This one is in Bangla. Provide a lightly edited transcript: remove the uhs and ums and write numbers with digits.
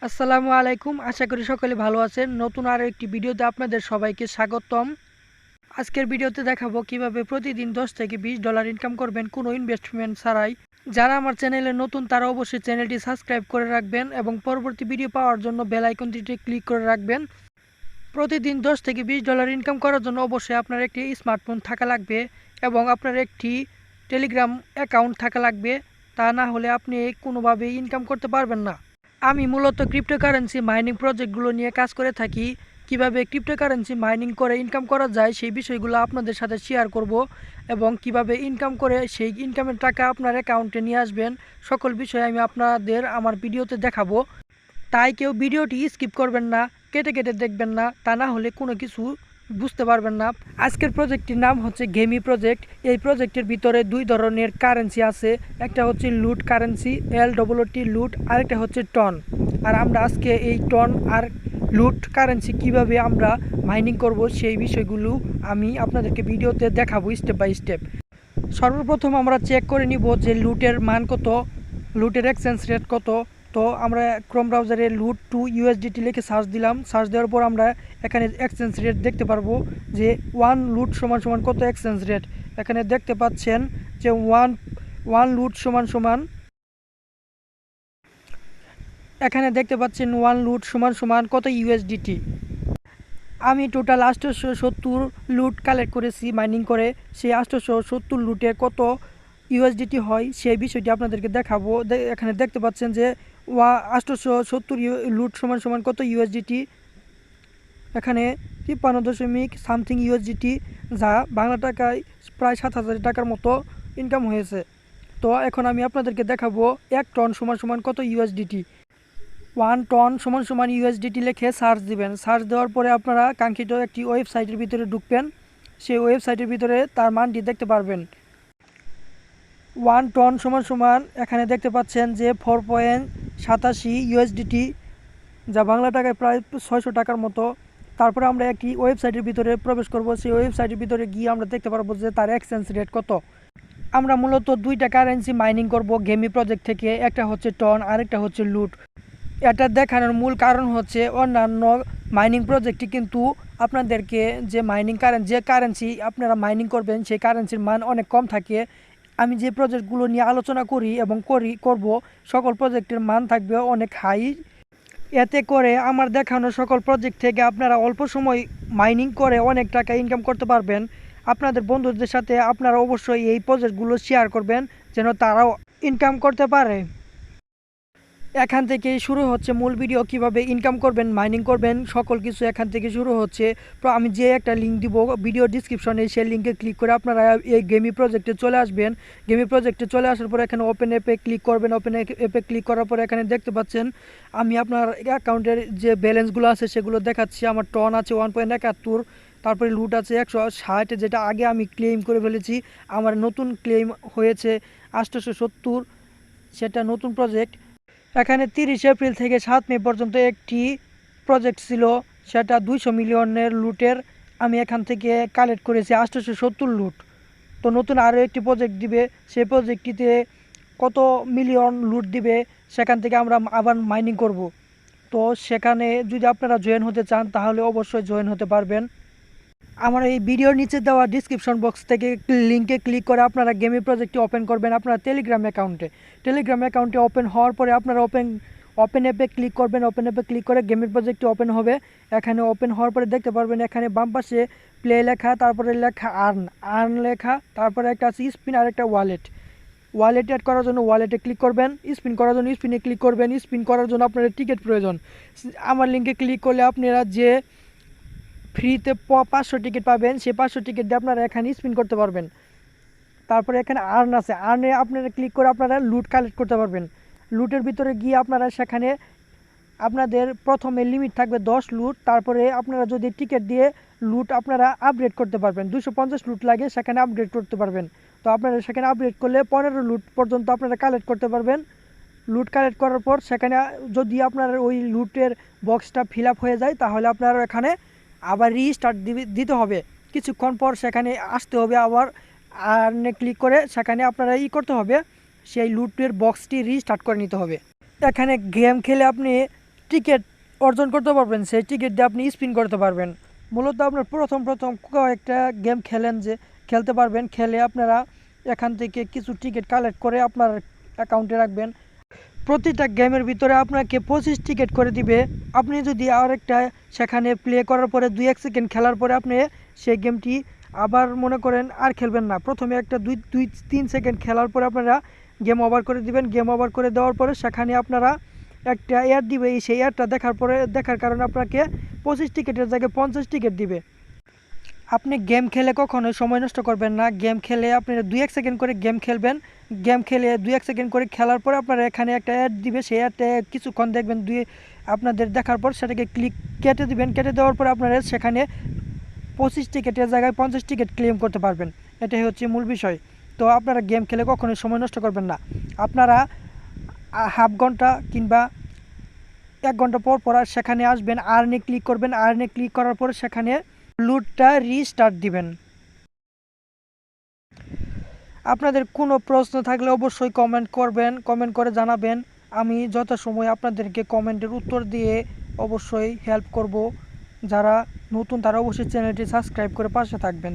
আসসালামু আলাইকুম। আশা করি সকলে ভালো আছেন। নতুন আরও একটি ভিডিওতে আপনাদের সবাইকে স্বাগতম। আজকের ভিডিওতে দেখাবো কিভাবে প্রতিদিন 10 থেকে $20 ইনকাম করবেন কোনো ইনভেস্টমেন্ট ছাড়াই। যারা আমার চ্যানেলে নতুন তারা অবশ্যই চ্যানেলটি সাবস্ক্রাইব করে রাখবেন এবং পরবর্তী ভিডিও পাওয়ার জন্য বেল আইকনটিতে ক্লিক করে রাখবেন। প্রতিদিন 10 থেকে $20 ইনকাম করার জন্য অবশ্যই আপনার একটি স্মার্টফোন থাকা লাগবে এবং আপনার একটি টেলিগ্রাম অ্যাকাউন্ট থাকা লাগবে। তা না হলে আপনি কোনোভাবেই ইনকাম করতে পারবেন না। আমি মূলত ক্রিপ্টোকারেন্সি মাইনিং প্রজেক্টগুলো নিয়ে কাজ করে থাকি। কিভাবে ক্রিপ্টোকারেন্সি মাইনিং করে ইনকাম করা যায় সেই বিষয়গুলো আপনাদের সাথে শেয়ার করব এবং কিভাবে ইনকাম করে সেই ইনকামের টাকা আপনার অ্যাকাউন্টে নিয়ে আসবেন, সকল বিষয় আমি আপনাদের আমার ভিডিওতে দেখাবো। তাই কেউ ভিডিওটি স্কিপ করবেন না, কেটে কেটে দেখবেন না, তা না হলে কোনো কিছু বুঝতে পারবেন না। আজকের প্রজেক্টটির নাম হচ্ছে গেমি প্রজেক্ট। এই প্রজেক্টের ভিতরে দুই ধরনের কারেন্সি আছে, একটা হচ্ছে লুট কারেন্সি LOOT লুট, আরেকটা হচ্ছে টন। আর আমরা আজকে এই টন আর লুট কারেন্সি কিভাবে আমরা মাইনিং করব সেই বিষয়গুলো আমি আপনাদেরকে ভিডিওতে দেখাবো স্টেপ বাই স্টেপ। সর্বপ্রথম আমরা চেক করে নিব যে লুটের মান কত, লুটের এক্সচেঞ্জ রেট কত। তো আমরা ক্রোম ব্রাউজারে লুট টু USDT লিখে সার্চ দিলাম। সার্চ দেওয়ার পর আমরা এখানে এক্সচেঞ্জ রেট দেখতে পারবো যে 1 লুট সমান সমান কত এক্সচেঞ্জ রেট। এখানে দেখতে পাচ্ছেন যে ওয়ান লুট সমান সমান, এখানে দেখতে পাচ্ছেন 1 লুট সমান সমান কত USDT। আমি টোটাল 870 লুট কালেক্ট করেছি মাইনিং করে। সেই 870 লুটের কত USDT হয় সেই বিষয়টি আপনাদেরকে দেখাবো। এখানে দেখতে পাচ্ছেন যে 870 লুট সমান সমান কত USDT। এখানে 53 দশমিক USDT, যা বাংলা টাকায় প্রায় 7,000 টাকার মতো ইনকাম হয়েছে। তো এখন আমি আপনাদেরকে দেখাবো 1 টন সমান সমান কত USDT। 1 টন সমান সমান USDT লিখে সার্চ দিবেন। সার্চ দেওয়ার পরে আপনারা কাঙ্ক্ষিত একটি ওয়েবসাইটের ভিতরে ঢুকবেন। সেই ওয়েবসাইটের ভিতরে তার মানটি দেখতে পারবেন। 1 টন সমান সমান এখানে দেখতে পাচ্ছেন যে 4.87 USDT, যা বাংলা টাকায় প্রায় 600 টাকার মতো। তারপরে আমরা একটি ওয়েবসাইটের ভিতরে প্রবেশ করব। সেই ওয়েবসাইটের ভিতরে গিয়ে আমরা দেখতে পারবো যে তার এক্সচেঞ্জ রেট কত। আমরা মূলত দুইটা কারেন্সি মাইনিং করব গেমি প্রজেক্ট থেকে, একটা হচ্ছে টন আর একটা হচ্ছে লুট। এটা দেখানোর মূল কারণ হচ্ছে অন্যান্য মাইনিং প্রজেক্টটি কিন্তু আপনাদেরকে যে কারেন্সি আপনারা মাইনিং করবেন সেই কারেন্সির মান অনেক কম থাকে। আমি যে প্রজেক্টগুলো নিয়ে আলোচনা করি এবং করব সকল প্রজেক্টের মান থাকবে অনেক হাই। এতে করে আমার দেখানো সকল প্রজেক্ট থেকে আপনারা অল্প সময় মাইনিং করে অনেক টাকা ইনকাম করতে পারবেন। আপনাদের বন্ধুদের সাথে আপনারা অবশ্যই এই প্রজেক্টগুলো শেয়ার করবেন যেন তারাও ইনকাম করতে পারে। এখান থেকে শুরু হচ্ছে মূল ভিডিও, কিভাবে ইনকাম করবেন মাইনিং করবেন সকল কিছু এখান থেকে শুরু হচ্ছে। তো আমি যে একটা লিঙ্ক দিব ভিডিও ডিসক্রিপশনে, সেই লিঙ্কে ক্লিক করে আপনারা এই গেমি প্রজেক্টে চলে আসবেন। গেমি প্রজেক্টে চলে আসার পর এখানে ওপেন অ্যাপে ক্লিক করবেন। ওপেন অ্যাপে ক্লিক করার পর এখানে দেখতে পাচ্ছেন আমি আপনার অ্যাকাউন্টের যে ব্যালেন্সগুলো আছে সেগুলো দেখাচ্ছি। আমার টন আছে 1.71, তারপরে লুট আছে 160, যেটা আগে আমি ক্লেম করে ফেলেছি। আমার নতুন ক্লেম হয়েছে 870, সেটা নতুন প্রজেক্ট। এখানে 30 এপ্রিল থেকে 7 মে পর্যন্ত একটি প্রজেক্ট ছিল, সেটা 200 মিলিয়নের লুটের। আমি এখান থেকে কালেক্ট করেছি 870 লুট। তো নতুন আরও একটি প্রজেক্ট দিবে, সেই প্রজেক্টটিতে কত মিলিয়ন লুট দিবে সেখান থেকে আমরা আবার মাইনিং করব। তো সেখানে যদি আপনারা জয়েন হতে চান তাহলে অবশ্যই জয়েন হতে পারবেন। আমার এই ভিডিওর নিচে দেওয়া ডিসক্রিপশন বক্স থেকে লিঙ্কে ক্লিক করে আপনারা গেমি প্রজেক্টটি ওপেন করবেন আপনার টেলিগ্রাম অ্যাকাউন্টে। ওপেন হওয়ার পরে আপনারা ওপেন অ্যাপে ক্লিক করবেন। ওপেন অ্যাপে ক্লিক করে গেমির প্রজেক্টটি ওপেন হবে। এখানে ওপেন হওয়ার পরে দেখতে পারবেন এখানে বাম পাশে প্লে লেখা, তারপরে লেখা আর্ন লেখা, তারপরে একটা আছে স্পিন আর একটা ওয়ালেট অ্যাড করার জন্য ওয়ালেটে ক্লিক করবেন। স্পিন করার জন্য স্পিনে ক্লিক করবেন। স্পিন করার জন্য আপনাদের টিকিট প্রয়োজন। আমার লিঙ্কে ক্লিক করলে আপনারা যে ফ্রিতে 500 টিকিট পাবেন, সেই 500 টিকিট দিয়ে আপনারা এখানে স্পিন করতে পারবেন। তারপরে এখানে আর্ন আছে, আর্নে আপনারা ক্লিক করে আপনারা লুট কালেক্ট করতে পারবেন। লুটের ভিতরে গিয়ে আপনারা সেখানে আপনাদের প্রথমে লিমিট থাকবে 10 লুট। তারপরে আপনারা যদি টিকিট দিয়ে লুট আপনারা আপগ্রেড করতে পারবেন, 250 লুট লাগে সেখানে আপগ্রেড করতে পারবেন। তো আপনারা সেখানে আপগ্রেড করলে 15 লুট পর্যন্ত আপনারা কালেক্ট করতে পারবেন। লুট কালেক্ট করার পর সেখানে যদি আপনার ওই লুটের বক্সটা ফিল আপ হয়ে যায় তাহলে আপনারা এখানে আবার রিস্টার্ট দিতে হবে। কিছুক্ষণ পর সেখানে আসতে হবে আবার, আর্নে ক্লিক করে সেখানে আপনারা করতে হবে, সেই লুটের বক্সটি রিস্টার্ট করে নিতে হবে। এখানে গেম খেলে আপনি টিকিট অর্জন করতে পারবেন, সেই টিকিট দিয়ে আপনি স্পিন করতে পারবেন। মূলত আপনার প্রথম একটা গেম খেলতে পারবেন, খেলে আপনারা এখান থেকে কিছু টিকিট কালেক্ট করে আপনার অ্যাকাউন্টে রাখবেন। প্রতিটা গেমের ভিতরে আপনাকে 25 টিকিট করে দিবে। আপনি যদি আরেকটা সেখানে প্লে করার পরে 2-1 সেকেন্ড খেলার পরে আপনি সেই গেমটি আবার মনে করেন আর খেলবেন না, প্রথমে একটা 2-3 সেকেন্ড খেলার পরে আপনারা গেম ওভার করে দিবেন। গেম ওভার করে দেওয়ার পরে সেখানে আপনারা একটা এয়ার দিবে, সেই এয়ারটা দেখার কারণে আপনাকে 25 টিকিটের জায়গায় 50 টিকিট দিবে। আপনি গেম খেলে কখনোই সময় নষ্ট করবেন না। গেম খেলে আপনারা 2-1 সেকেন্ড করে গেম খেলবেন। গেম খেলে 2-1 সেকেন্ড করে খেলার পর আপনারা এখানে একটা অ্যাড দিবে, সেই অ্যাডটা কিছুক্ষণ দেখবেন, আপনাদের দেখার পর সেটাকে কেটে দিবেন। কেটে দেওয়ার পর আপনারা সেখানে 25 টিকিটের জায়গায় 50 টিকিট ক্লেম করতে পারবেন। এটাই হচ্ছে মূল বিষয়। তো আপনারা গেম খেলে কখনোই সময় নষ্ট করবেন না। আপনারা হাফ ঘন্টা কিংবা 1 ঘন্টা পর পর সেখানে আসবেন, আর্নে ক্লিক করবেন। আর্নে ক্লিক করার পর সেখানে লুটটা রিস্টার্ট দিবেন। আপনাদের কোনো প্রশ্ন থাকলে অবশ্যই কমেন্ট করবেন, কমেন্ট করে জানাবেন। আমি যথাসময়ে আপনাদেরকে কমেন্টের উত্তর দিয়ে অবশ্যই হেল্প করব। যারা নতুন তারা অবশ্যই চ্যানেলটি সাবস্ক্রাইব করে পাশে থাকবেন।